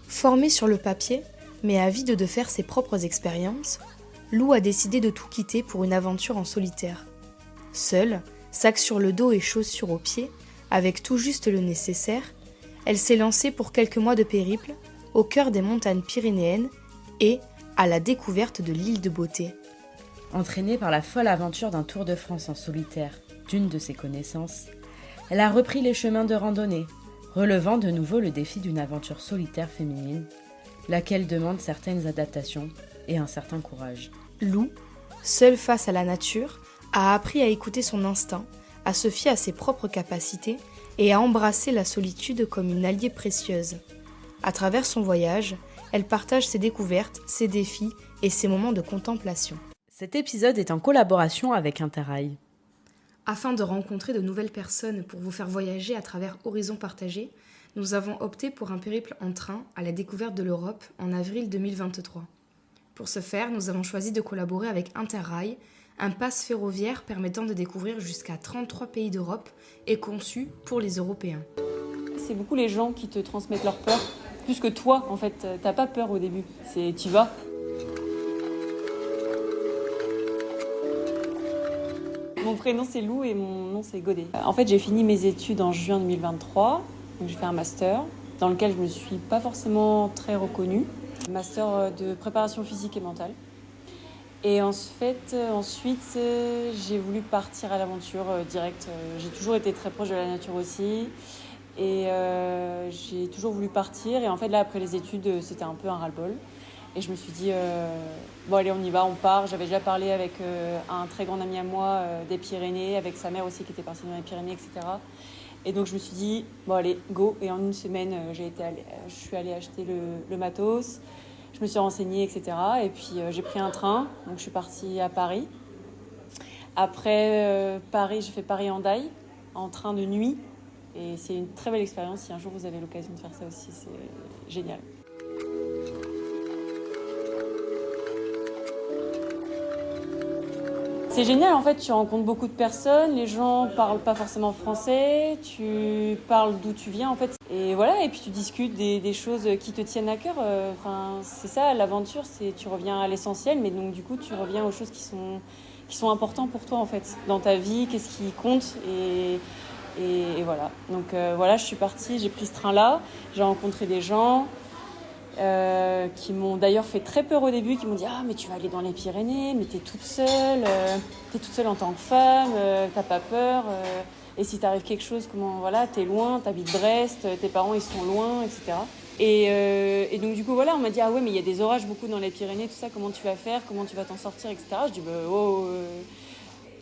Formé sur le papier, mais avide de faire ses propres expériences, Lou a décidé de tout quitter pour une aventure en solitaire. Seule, sac sur le dos et chaussures aux pieds, avec tout juste le nécessaire, elle s'est lancée pour quelques mois de périple, au cœur des montagnes pyrénéennes et à la découverte de l'île de Beauté. Entraînée par la folle aventure d'un Tour de France en solitaire d'une de ses connaissances, elle a repris les chemins de randonnée, relevant de nouveau le défi d'une aventure solitaire féminine, laquelle demande certaines adaptations et un certain courage. Lou, seule face à la nature, a appris à écouter son instinct, à se fier à ses propres capacités et à embrasser la solitude comme une alliée précieuse. À travers son voyage, elle partage ses découvertes, ses défis et ses moments de contemplation. Cet épisode est en collaboration avec Interrail. Afin de rencontrer de nouvelles personnes pour vous faire voyager à travers Horizons Partagés, nous avons opté pour un périple en train à la découverte de l'Europe en avril 2023. Pour ce faire, nous avons choisi de collaborer avec Interrail, un pass ferroviaire permettant de découvrir jusqu'à 33 pays d'Europe et conçu pour les Européens. C'est beaucoup les gens qui te transmettent leur peur, plus que toi en fait, t'as pas peur au début, c'est t'y vas. Mon prénom c'est Lou et mon nom c'est Godet. En fait j'ai fini mes études en juin 2023, donc j'ai fait un master dans lequel je me suis pas forcément très reconnue. Master de préparation physique et mentale. Et en fait, ensuite, j'ai voulu partir à l'aventure direct. J'ai toujours été très proche de la nature aussi. Et j'ai toujours voulu partir. Et en fait, là, après les études, c'était un peu un ras-le-bol. Et je me suis dit, bon allez, on y va, on part. J'avais déjà parlé avec un très grand ami à moi des Pyrénées, avec sa mère aussi qui était partie dans les Pyrénées, etc. Et donc je me suis dit, bon allez, go. Et en une semaine, je suis allée acheter le matos. Je me suis renseignée, etc. Et puis j'ai pris un train, donc je suis partie à Paris. Après Paris, j'ai fait Paris-Hendaye en train de nuit. Et c'est une très belle expérience. Si un jour vous avez l'occasion de faire ça aussi, c'est génial. C'est génial, en fait, tu rencontres beaucoup de personnes, les gens parlent pas forcément français, tu parles d'où tu viens, en fait. Et voilà, et puis tu discutes des choses qui te tiennent à cœur. C'est ça, l'aventure, c'est tu reviens à l'essentiel, mais donc du coup, tu reviens aux choses qui sont importantes pour toi, en fait, dans ta vie, qu'est-ce qui compte, et voilà. Donc voilà, je suis partie, j'ai pris ce train-là, j'ai rencontré des gens qui m'ont d'ailleurs fait très peur au début, qui m'ont dit « Ah, mais tu vas aller dans les Pyrénées, mais t'es toute seule en tant que femme, t'as pas peur et si t'arrive quelque chose, comment, voilà, t'es loin, t'habites Brest, tes parents ils sont loin, etc. » Et donc du coup, voilà, on m'a dit « Ah ouais, mais il y a des orages beaucoup dans les Pyrénées, tout ça, comment tu vas faire, comment tu vas t'en sortir, etc. » Je dis «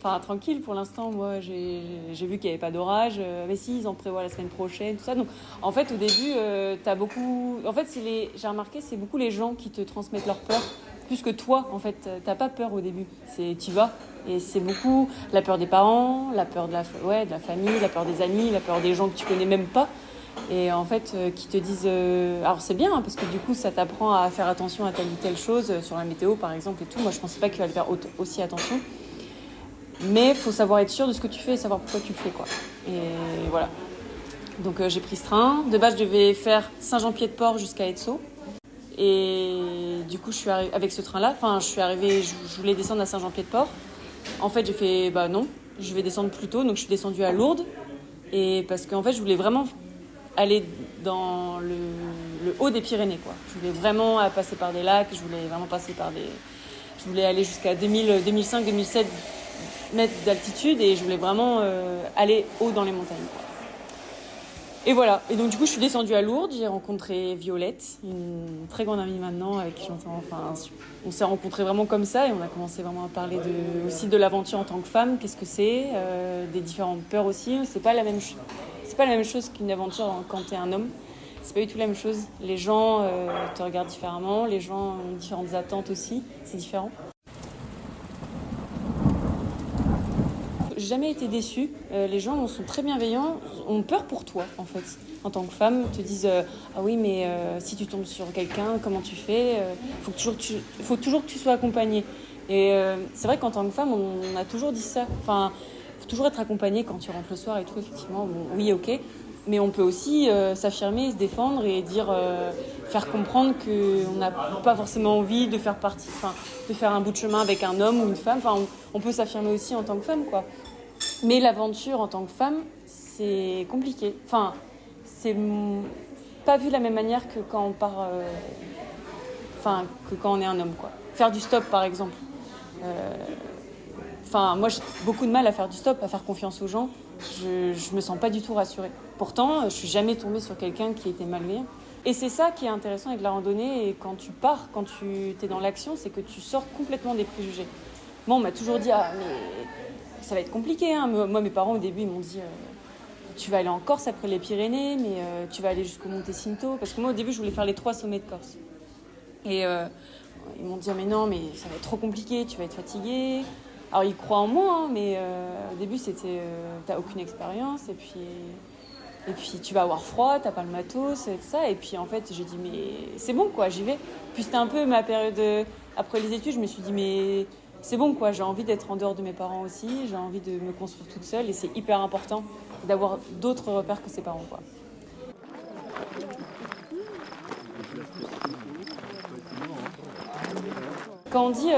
Enfin, tranquille, pour l'instant, moi, j'ai vu qu'il n'y avait pas d'orage. Mais si, ils en prévoient la semaine prochaine, tout ça. » Donc, en fait, au début, t'as beaucoup... En fait, j'ai remarqué, c'est beaucoup les gens qui te transmettent leur peur, plus que toi, en fait. T'as pas peur au début, t'y vas. Et c'est beaucoup la peur des parents, la peur de la famille, la peur des amis, la peur des gens que tu connais même pas. Et en fait, qui te disent... Alors, c'est bien, hein, parce que du coup, ça t'apprend à faire attention à telle ou telle chose, sur la météo, par exemple, et tout. Moi, je pensais pas qu'il fallait faire aussi attention. Mais il faut savoir être sûr de ce que tu fais et savoir pourquoi tu le fais, quoi. Et voilà. Donc j'ai pris ce train. De base, je devais faire Saint-Jean-Pied-de-Port jusqu'à Etso. Et du coup, je suis arrivée avec ce train-là. Enfin, je suis arrivée, je voulais descendre à Saint-Jean-Pied-de-Port. En fait, j'ai fait, bah non, je vais descendre plus tôt. Donc je suis descendue à Lourdes. Et parce qu'en fait, je voulais vraiment aller dans le haut des Pyrénées, quoi. Je voulais vraiment passer par des lacs. Je voulais aller jusqu'à 2005, 2007 mètres d'altitude et je voulais vraiment aller haut dans les montagnes, quoi. Et voilà. Et donc du coup je suis descendue à Lourdes, j'ai rencontré Violette, une très grande amie maintenant avec qui on s'est rencontrés vraiment comme ça et on a commencé vraiment à parler aussi de l'aventure en tant que femme, qu'est-ce que c'est, des différentes peurs aussi. C'est pas la même chose qu'une aventure quand t'es un homme. C'est pas du tout la même chose. Les gens te regardent différemment, les gens ont différentes attentes aussi, c'est différent. j'ai jamais été déçue. Les gens sont très bienveillants, ont peur pour toi en fait. En tant que femme, te disent ah oui mais si tu tombes sur quelqu'un, comment tu fais? Faut toujours que tu sois accompagnée. Et c'est vrai qu'en tant que femme, on a toujours dit ça. Enfin, faut toujours être accompagnée quand tu rentres le soir et tout. Effectivement, bon, oui ok. Mais on peut aussi s'affirmer, se défendre et faire comprendre qu'on n'a pas forcément envie de faire un bout de chemin avec un homme ou une femme. Enfin, on peut s'affirmer aussi en tant que femme, quoi. Mais l'aventure en tant que femme, c'est compliqué. Enfin, c'est pas vu de la même manière que quand on part, que quand on est un homme, quoi. Faire du stop, par exemple. Moi, j'ai beaucoup de mal à faire du stop, à faire confiance aux gens. Je me sens pas du tout rassurée. Pourtant, je suis jamais tombée sur quelqu'un qui était malveillant. Et c'est ça qui est intéressant avec la randonnée. Et quand tu pars, quand tu es dans l'action, c'est que tu sors complètement des préjugés. Moi, on m'a toujours dit ah mais ça va être compliqué. Hein. Moi, mes parents au début, ils m'ont dit tu vas aller en Corse après les Pyrénées, mais tu vas aller jusqu'au Monte Cinto. Parce que moi, au début, je voulais faire les 3 sommets de Corse. Et ils m'ont dit mais non, mais ça va être trop compliqué. Tu vas être fatiguée. Alors ils croient en moi, hein, mais au début c'était t'as aucune expérience et puis tu vas avoir froid, t'as pas le matos et tout ça. Et puis en fait j'ai dit mais c'est bon quoi, j'y vais. Puis c'était un peu ma période après les études, je me suis dit mais c'est bon quoi, j'ai envie d'être en dehors de mes parents aussi, j'ai envie de me construire toute seule et c'est hyper important d'avoir d'autres repères que ses parents quoi. Quand on dit,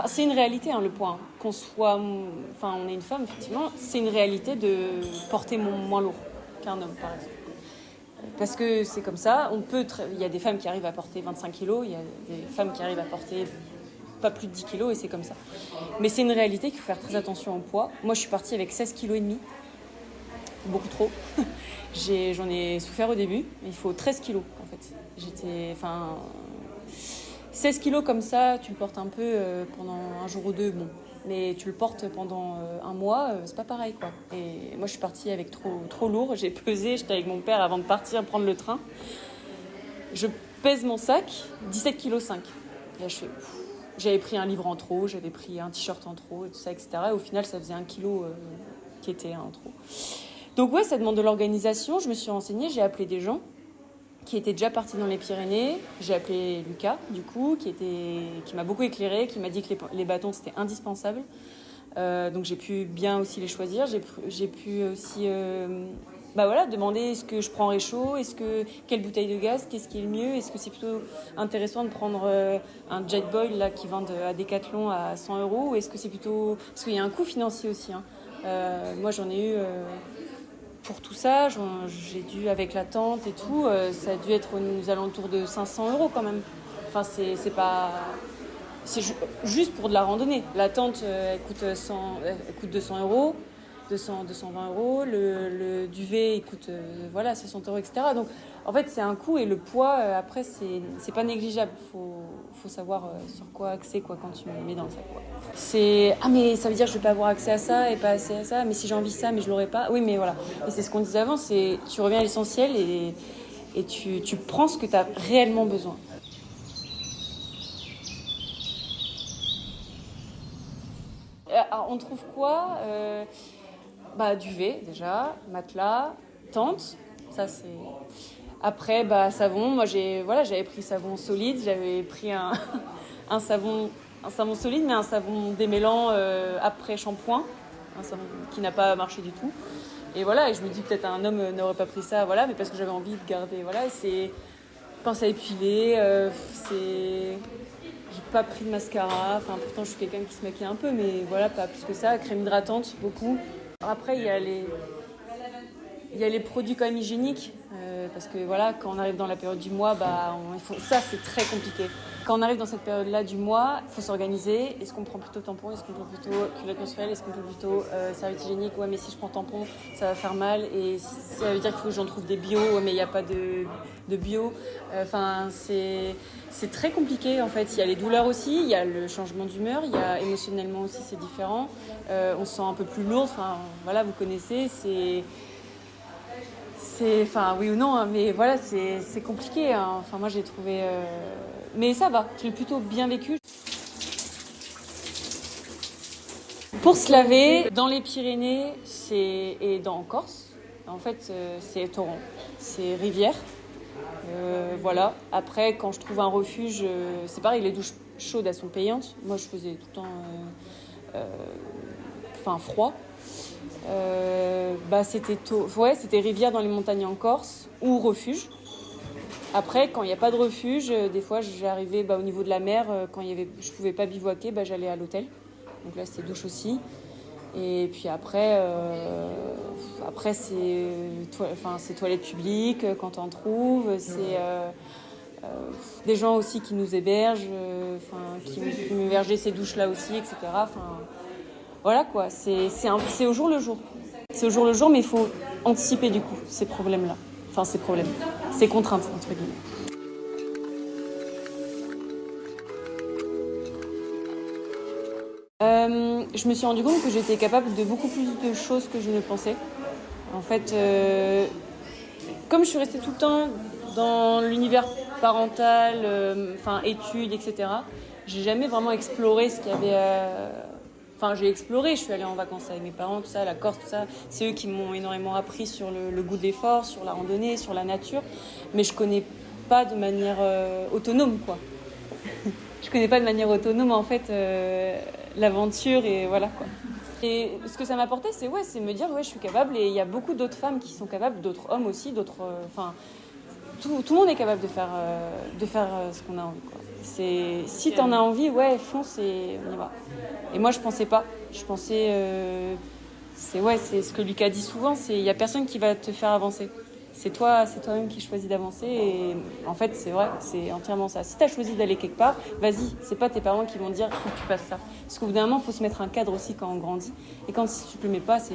c'est une réalité le poids, on est une femme effectivement, c'est une réalité de porter moins lourd qu'un homme par exemple. Parce que c'est comme ça, il y a des femmes qui arrivent à porter 25 kilos, il y a des femmes qui arrivent à porter pas plus de 10 kilos et c'est comme ça. Mais c'est une réalité qu'il faut faire très attention au poids. Moi je suis partie avec 16 kilos et demi, beaucoup trop. J'en ai souffert au début, mais il faut 13 kilos en fait. 16 kilos comme ça, tu le portes un peu pendant un jour ou deux, bon. Mais tu le portes pendant un mois, c'est pas pareil, quoi. Et moi, je suis partie avec trop lourd. J'ai pesé, j'étais avec mon père avant de partir prendre le train. Je pèse mon sac, 17,5 kg. Et là, j'avais pris un livre en trop, j'avais pris un t-shirt en trop, et tout ça, etc. Et au final, ça faisait 1 kilo qui était en trop. Donc ouais, ça demande de l'organisation. Je me suis renseignée, j'ai appelé des gens qui était déjà parti dans les Pyrénées. J'ai appelé Lucas, du coup, qui m'a beaucoup éclairé, qui m'a dit que les bâtons, c'était indispensable. Donc j'ai pu bien aussi les choisir. J'ai pu aussi demander est-ce que je prends réchaud, quelle bouteille de gaz, qu'est-ce qui est le mieux, est-ce que c'est plutôt intéressant de prendre un Jetboil là, qui vend à Decathlon à 100 €, ou est-ce que c'est plutôt... Parce qu'il y a un coût financier aussi. Hein. Moi, j'en ai eu... Pour tout ça, j'ai dû, avec la tente et tout, ça a dû être aux alentours de 500 € quand même. Enfin, c'est pas... C'est juste pour de la randonnée. La tente, elle coûte 200 €, 220 €. Le duvet, il coûte 60 €, etc. Donc, en fait, c'est un coût et le poids, après, c'est pas négligeable. Faut savoir sur quoi axer quand tu mets dans le sac. Quoi. C'est mais ça veut dire que je vais pas avoir accès à ça et pas assez à ça. Mais si j'ai envie de ça, mais je l'aurai pas. Oui, mais voilà. Et c'est ce qu'on disait avant. C'est tu reviens à l'essentiel et tu prends ce que tu as réellement besoin. Alors, on trouve quoi duvet déjà, matelas, tente. Ça c'est. Après, savon. Moi, j'avais pris savon solide. J'avais pris un savon solide, mais un savon démêlant après shampoing. Un savon qui n'a pas marché du tout. Et voilà, et je me dis peut-être un homme n'aurait pas pris ça, mais parce que j'avais envie de garder. Voilà, et c'est pince à épiler. J'ai pas pris de mascara. Enfin, pourtant, je suis quelqu'un qui se maquille un peu, mais voilà, pas plus que ça. Crème hydratante, beaucoup. Après, il y a les produits quand même hygiéniques. Parce que voilà, quand on arrive dans la période du mois, ça c'est très compliqué. Quand on arrive dans cette période-là du mois, il faut s'organiser. Est-ce qu'on prend plutôt tampon? Est-ce qu'on prend plutôt culotte menstruelle? Est-ce qu'on prend plutôt serviette hygiénique? Ouais, mais si je prends tampon, ça va faire mal. Et ça veut dire qu'il faut que j'en trouve des bio. Ouais, mais il n'y a pas de bio. C'est très compliqué en fait. Il y a les douleurs aussi, il y a le changement d'humeur, il y a émotionnellement aussi c'est différent. On se sent un peu plus lourd. Enfin, voilà, vous connaissez. Oui ou non, mais voilà, c'est compliqué. Hein. Enfin, moi, j'ai trouvé... Mais ça va, je l'ai plutôt bien vécu. Pour se laver, dans les Pyrénées et en Corse, en fait, c'est torrent, c'est rivière. Voilà. Après, quand je trouve un refuge, c'est pareil, les douches chaudes, elles sont payantes. Moi, je faisais tout le temps froid. C'était rivière dans les montagnes en Corse ou refuge. Après, quand il n'y a pas de refuge, des fois, j'arrivais au niveau de la mer. Quand je ne pouvais pas bivouaquer, j'allais à l'hôtel. Donc là, c'était douche aussi. Et puis après c'est toilettes publiques quand t'en trouves. C'est des gens aussi qui nous hébergent, qui nous hébergeaient ces douches-là aussi, etc. Voilà quoi, c'est au jour le jour. C'est au jour le jour, mais il faut anticiper du coup ces problèmes-là. Ces contraintes, entre guillemets. Je me suis rendu compte que j'étais capable de beaucoup plus de choses que je ne pensais. En fait, comme je suis restée tout le temps dans l'univers parental, études, etc., j'ai jamais vraiment exploré ce qu'il y avait. J'ai exploré, je suis allée en vacances avec mes parents, tout ça, la Corse, tout ça. C'est eux qui m'ont énormément appris sur le goût de l'effort, sur la randonnée, sur la nature. Mais je connais pas de manière autonome, quoi. Je connais pas de manière autonome, en fait, l'aventure et voilà, quoi. Et ce que ça m'apportait, c'est me dire, je suis capable. Et il y a beaucoup d'autres femmes qui sont capables, d'autres hommes aussi, tout le monde est capable de faire ce qu'on a envie, quoi. Si t'en as envie, fonce et on y va. Et moi, je pensais pas. Je pensais, c'est ce que Lucas dit souvent, il y a personne qui va te faire avancer. C'est toi-même qui choisis d'avancer. Et en fait, c'est vrai, c'est entièrement ça. Si t'as choisi d'aller quelque part, vas-y. C'est pas tes parents qui vont te dire, faut que tu fasses ça. Parce qu'au bout d'un moment, faut se mettre un cadre aussi quand on grandit. Et si tu te le mets pas, c'est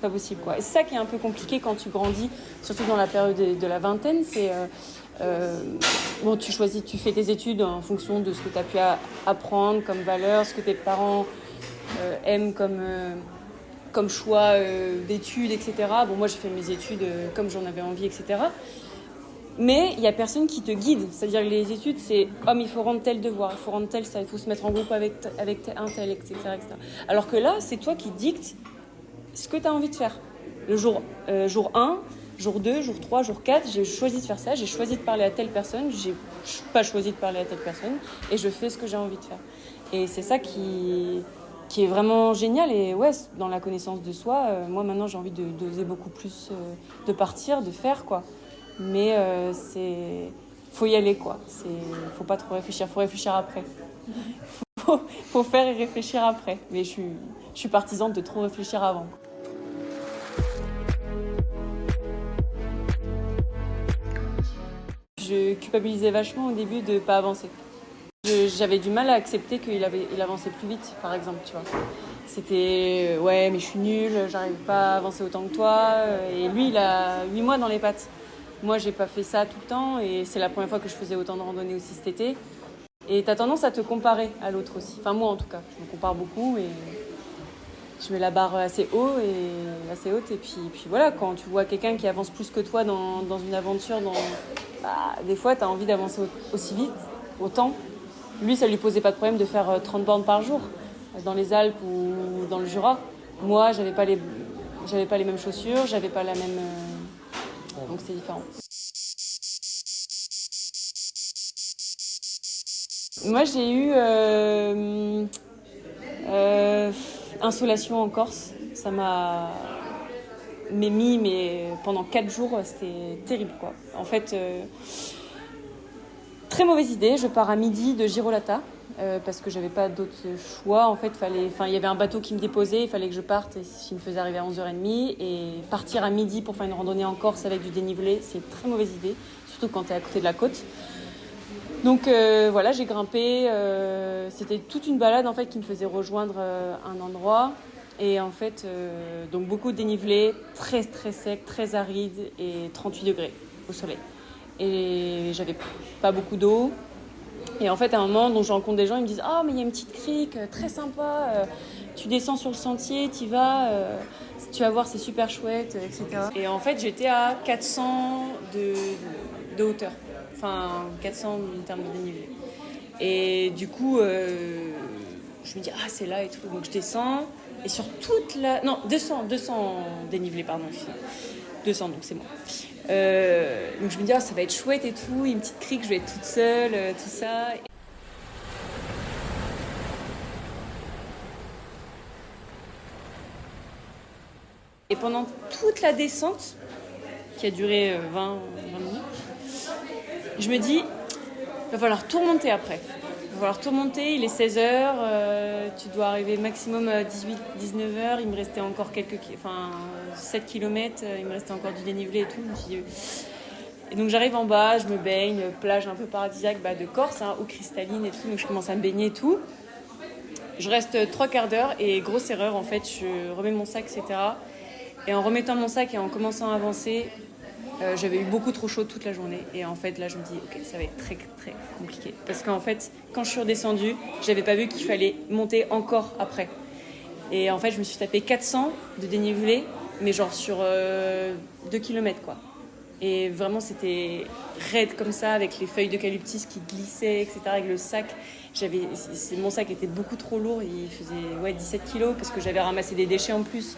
pas possible, quoi. Et c'est ça qui est un peu compliqué quand tu grandis, surtout dans la période de la vingtaine, c'est tu fais tes études en fonction de ce que tu as pu apprendre comme valeur, ce que tes parents aiment comme choix d'études, etc. Bon, moi, j'ai fait mes études comme j'en avais envie, etc. Mais il n'y a personne qui te guide. C'est-à-dire que les études, c'est « mais il faut rendre tel devoir, il faut rendre tel ça, il faut se mettre en groupe avec un tel, etc., etc. » Alors que là, c'est toi qui dictes ce que tu as envie de faire. Le jour 1, jour 2, jour 3, jour 4, j'ai choisi de faire ça, j'ai choisi de parler à telle personne, j'ai pas choisi de parler à telle personne, et je fais ce que j'ai envie de faire. Et c'est ça qui est vraiment génial. Et dans la connaissance de soi, moi maintenant j'ai envie d'oser beaucoup plus, de partir, de faire, quoi. Mais faut y aller, quoi. Faut pas trop réfléchir, faut réfléchir après. faut faire et réfléchir après. Mais je suis partisane de trop réfléchir avant. Je culpabilisais vachement au début de pas avancer. J'avais du mal à accepter qu'il avançait plus vite, par exemple, tu vois. C'était mais je suis nulle, j'arrive pas à avancer autant que toi. Et lui, il a 8 mois dans les pattes. Moi, j'ai pas fait ça tout le temps et c'est la première fois que je faisais autant de randonnées aussi cet été. Et t'as tendance à te comparer à l'autre aussi. Enfin, moi en tout cas, je me compare beaucoup et je mets la barre assez haute et puis voilà, quand tu vois quelqu'un qui avance plus que toi dans une aventure, des fois t'as envie d'avancer aussi vite, autant. Lui, ça lui posait pas de problème de faire 30 bornes par jour dans les Alpes ou dans le Jura. Moi, j'avais pas les mêmes chaussures, j'avais pas la même donc c'est différent. Moi, j'ai eu insolation en Corse. Ça m'a mais pendant 4 jours, c'était terrible, quoi. En fait, très mauvaise idée. Je pars à midi de Girolata parce que j'avais pas d'autre choix. En fait, il y avait un bateau qui me déposait, il fallait que je parte, il me faisait arriver à 11h30. Et partir à midi pour faire une randonnée en Corse avec du dénivelé, c'est une très mauvaise idée, surtout quand tu es à côté de la côte. Donc j'ai grimpé. C'était toute une balade en fait qui me faisait rejoindre un endroit. Et en fait, donc beaucoup de dénivelé, très très sec, très aride et 38 degrés au soleil. Et j'avais pas beaucoup d'eau. Et en fait, à un moment, donc, je rencontre des gens, ils me disent « Ah, mais il y a une petite crique, très sympa, tu descends sur le sentier, tu vas voir, c'est super chouette, etc. » Et en fait, j'étais à 400 de hauteur. Enfin, 400 en termes de dénivelé. Et du coup, je me dis « Ah, c'est là et tout. » Donc, je descends. Et sur toute la... Non, 200 dénivelé, pardon. 200, donc c'est moi. Donc je me dis, ça va être chouette et tout. Une petite crique, je vais être toute seule, tout ça. Et pendant toute la descente, qui a duré 20 minutes, je me dis, il va falloir tout remonter après. Il va falloir tout remonter, il est 16h, tu dois arriver maximum à 19h, il me restait encore 7 km, il me restait encore du dénivelé et tout. Et donc j'arrive en bas, je me baigne, plage un peu paradisiaque de Corse, eau cristalline et tout, donc je commence à me baigner et tout. Je reste 3 quarts d'heure et grosse erreur en fait, je remets mon sac, etc. Et en remettant mon sac et en commençant à avancer, j'avais eu beaucoup trop chaud toute la journée. Et en fait, là, je me dis, ok, ça va être très, très compliqué. Parce qu'en fait, quand je suis redescendue, j'avais pas vu qu'il fallait monter encore après. Et en fait, je me suis tapé 400 de dénivelé, mais genre sur 2 km, quoi. Et vraiment, c'était raide comme ça, avec les feuilles d'eucalyptus qui glissaient, etc., avec le sac. Mon sac était beaucoup trop lourd, il faisait 17 kilos, parce que j'avais ramassé des déchets en plus.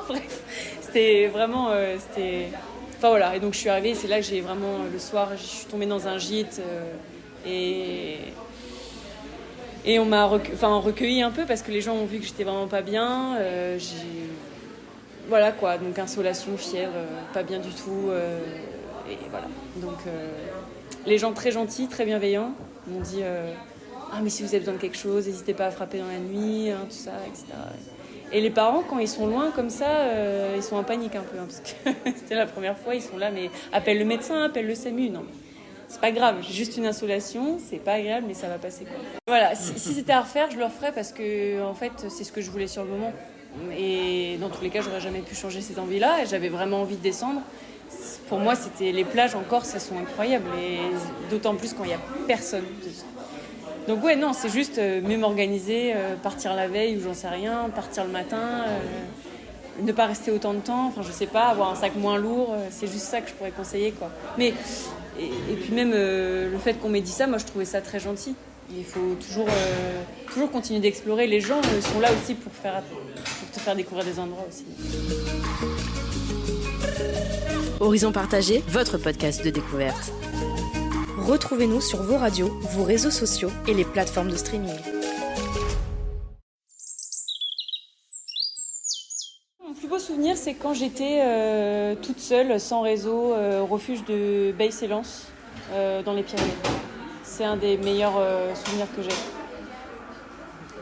Bref, c'était vraiment... Enfin voilà, et donc je suis arrivée, c'est là que j'ai vraiment, le soir, je suis tombée dans un gîte et on m'a recueilli un peu parce que les gens ont vu que j'étais vraiment pas bien. Voilà quoi, donc insolation, fièvre, pas bien du tout. Et voilà, donc les gens très gentils, très bienveillants m'ont dit mais si vous avez besoin de quelque chose, n'hésitez pas à frapper dans la nuit, tout ça, etc. Et les parents, quand ils sont loin comme ça, ils sont en panique un peu. Parce que c'était la première fois, ils sont là, mais appelle le médecin, appelle le SAMU. Non, mais c'est pas grave, j'ai juste une insolation, c'est pas agréable, mais ça va passer, quoi. Voilà, si c'était à refaire, je le referais parce que, en fait, c'est ce que je voulais sur le moment. Et dans tous les cas, j'aurais jamais pu changer cette envie-là. Et j'avais vraiment envie de descendre. Pour moi, les plages en Corse, elles sont incroyables. Et d'autant plus quand il y a personne. Donc ouais, non, c'est juste mieux m'organiser, partir la veille ou j'en sais rien, partir le matin, ne pas rester autant de temps, enfin je sais pas, avoir un sac moins lourd, c'est juste ça que je pourrais conseiller, quoi. Mais, et puis même le fait qu'on m'ait dit ça, moi je trouvais ça très gentil. Il faut toujours continuer d'explorer. Les gens sont là aussi pour te faire découvrir des endroits aussi. Horizon Partagé, votre podcast de découverte. Retrouvez-nous sur vos radios, vos réseaux sociaux et les plateformes de streaming. Mon plus beau souvenir, c'est quand j'étais toute seule, sans réseau, au refuge de Baye-Célance, dans les Pyrénées. C'est un des meilleurs souvenirs que j'ai.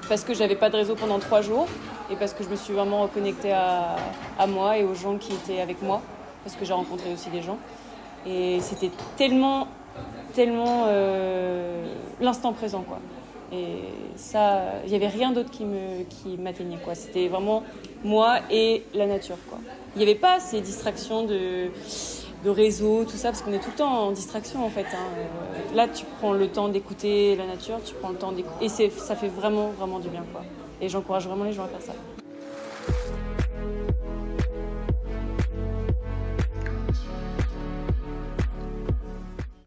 Parce que j'avais pas de réseau pendant 3 jours et parce que je me suis vraiment reconnectée à moi et aux gens qui étaient avec moi, parce que j'ai rencontré aussi des gens. Et c'était tellement l'instant présent, quoi. Et ça, il n'y avait rien d'autre qui m'atteignait, quoi. C'était vraiment moi et la nature, quoi. Il n'y avait pas ces distractions de réseau, tout ça, parce qu'on est tout le temps en distraction, en fait. Là, tu prends le temps d'écouter la nature, tu prends le temps d'écouter... Et ça fait vraiment, vraiment du bien, quoi. Et j'encourage vraiment les gens à faire ça.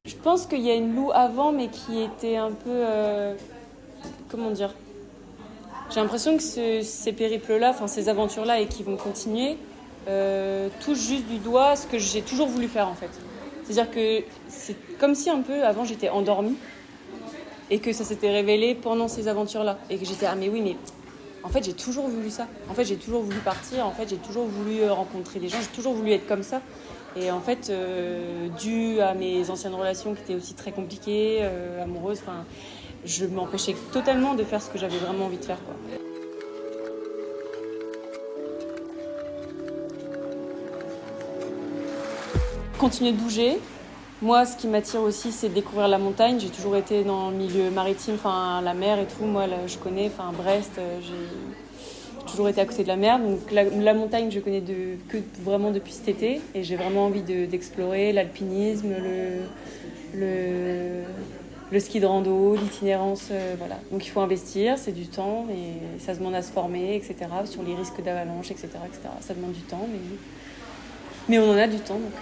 Je pense qu'il y a une Lou avant, mais qui était un peu... comment dire ? J'ai l'impression que ces périples-là, ces aventures-là, et qui vont continuer, touchent juste du doigt ce que j'ai toujours voulu faire, en fait. C'est-à-dire que c'est comme si un peu, avant, j'étais endormie, et que ça s'était révélé pendant ces aventures-là. Et que j'étais, mais oui, mais... En fait, j'ai toujours voulu ça. En fait, j'ai toujours voulu partir. En fait, j'ai toujours voulu rencontrer des gens. J'ai toujours voulu être comme ça. Et en fait, dû à mes anciennes relations qui étaient aussi très compliquées, amoureuses, je m'empêchais totalement de faire ce que j'avais vraiment envie de faire, quoi. Continuer de bouger. Moi, ce qui m'attire aussi, c'est de découvrir la montagne. J'ai toujours été dans le milieu maritime, la mer et tout. Moi, là, je connais, Brest, j'ai toujours été à côté de la mer. Donc la montagne, je connais que vraiment depuis cet été. Et j'ai vraiment envie d'explorer l'alpinisme, le ski de rando, l'itinérance, voilà. Donc il faut investir, c'est du temps, et ça demande à se former, etc. Sur les risques d'avalanche, etc., etc. Ça demande du temps, mais on en a du temps, donc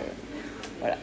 voilà.